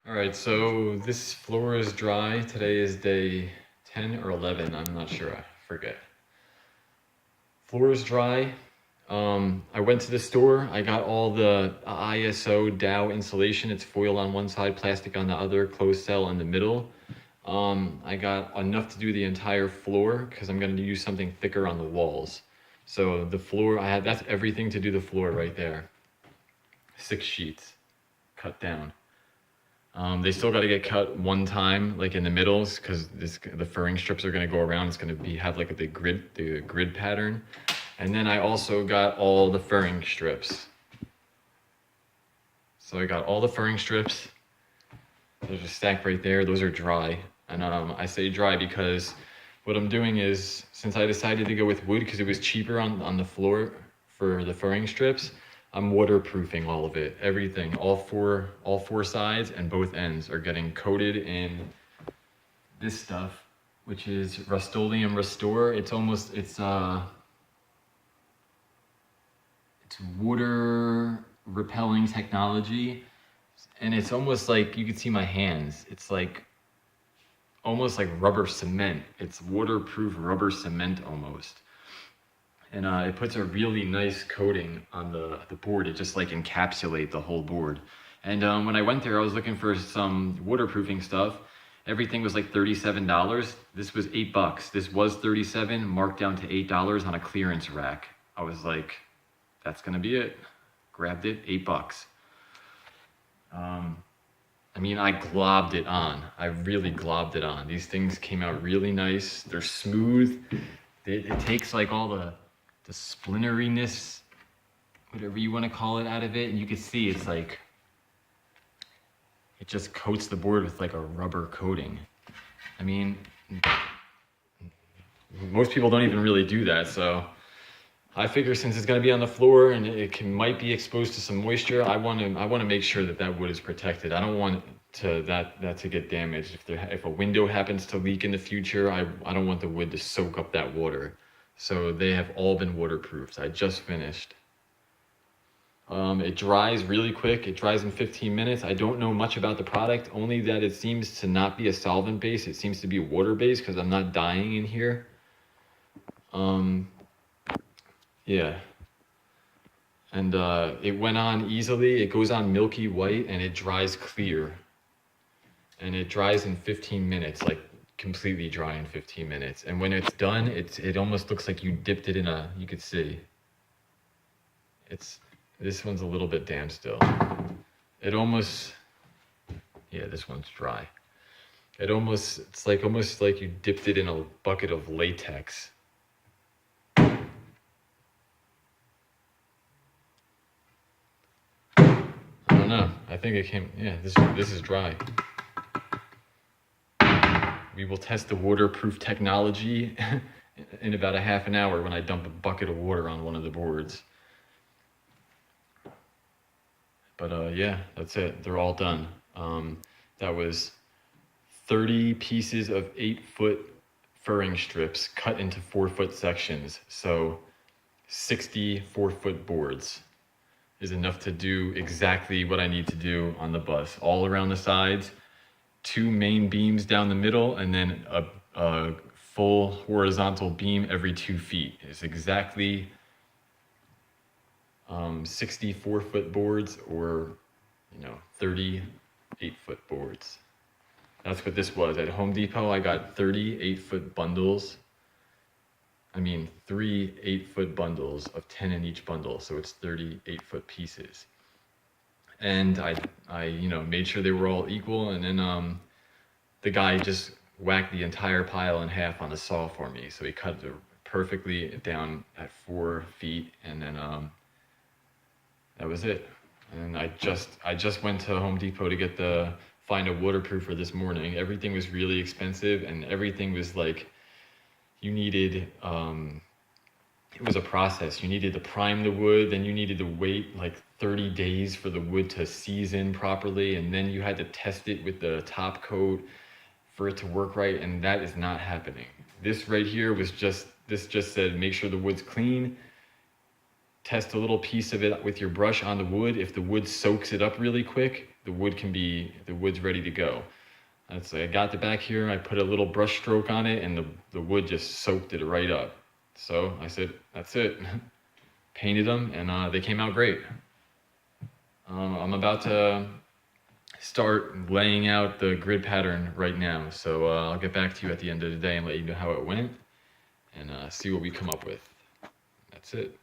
All right, so this floor is dry. Today is day 10 or 11. I'm not sure. I forget. Floor is dry. I went to the store. I got all the ISO Dow insulation. It's foil on one side, plastic on the other, closed cell in the middle. I got enough to do the entire floor because I'm going to use something thicker on the walls. So the floor, that's everything to do the floor right there. 6 sheets cut down. They still got to get cut one time, like in the middles, because the furring strips are going to go around. It's going to have like the grid pattern. And then I also got all the furring strips. So I got all the furring strips. There's a stack right there. Those are dry. And I say dry because what I'm doing is, since I decided to go with wood because it was cheaper on the floor for the furring strips, I'm waterproofing all of it. Everything, all four sides and both ends are getting coated in this stuff, which is Rust-Oleum Restore. It's water repelling technology, and it's almost like you can see my hands. It's like almost like rubber cement. It's waterproof rubber cement almost. And it puts a really nice coating on the board. It just like encapsulates the whole board. And when I went there, I was looking for some waterproofing stuff. Everything was like $37. This was $8. This was $37, marked down to $8 on a clearance rack. I was like, that's gonna be it. Grabbed it, $8. I mean, I globbed it on. I really globbed it on. These things came out really nice. They're smooth. It takes like all the splinteriness, whatever you want to call it, out of it, and you can see it's like it just coats the board with like a rubber coating. I mean, most people don't even really do that, so I figure since it's going to be on the floor and might be exposed to some moisture, I want to make sure that wood is protected. I don't want that to get damaged. If a window happens to leak in the future, I don't want the wood to soak up that water. So they have all been waterproofed. I just finished. It dries really quick. It dries in 15 minutes. I don't know much about the product, only that it seems to not be a solvent base. It seems to be water based because I'm not dyeing in here. Yeah. And it went on easily. It goes on milky white and it dries clear. And it dries in 15 minutes, like completely dry in 15 minutes. And when it's done, it almost looks like you dipped it in you could see. This one's a little bit damp still. Yeah, this one's dry. It's almost like you dipped it in a bucket of latex. I don't know. I think it came, yeah, this is dry. We will test the waterproof technology in about a half an hour when I dump a bucket of water on one of the boards. But yeah, that's it. They're all done. That was 30 pieces of 8-foot furring strips cut into 4-foot sections. So 60 4-foot boards is enough to do exactly what I need to do on the bus. All around the sides, 2 main beams down the middle, and then a full horizontal beam every 2 feet. It's exactly 60 4-foot boards or 30 8-foot boards. That's what this was. At Home Depot, I got 30 8-foot bundles. I mean, 3 8-foot bundles of 10 in each bundle, so it's 30 8-foot pieces. And I made sure they were all equal, and then the guy just whacked the entire pile in half on a saw for me. So he cut it perfectly down at 4 feet, and then that was it. And I just went to Home Depot to find a waterproofer this morning. Everything was really expensive, and everything was like, you needed, it was a process. You needed to prime the wood, then you needed to wait like 30 days for the wood to season properly, and then you had to test it with the top coat for it to work right, and that is not happening. This right here just said, make sure the wood's clean, test a little piece of it with your brush on the wood. If the wood soaks it up really quick, the wood's ready to go. I got the back here, I put a little brush stroke on it, and the wood just soaked it right up. So I said, that's it. Painted them, and they came out great. I'm about to start laying out the grid pattern right now, so I'll get back to you at the end of the day and let you know how it went, and see what we come up with. That's it.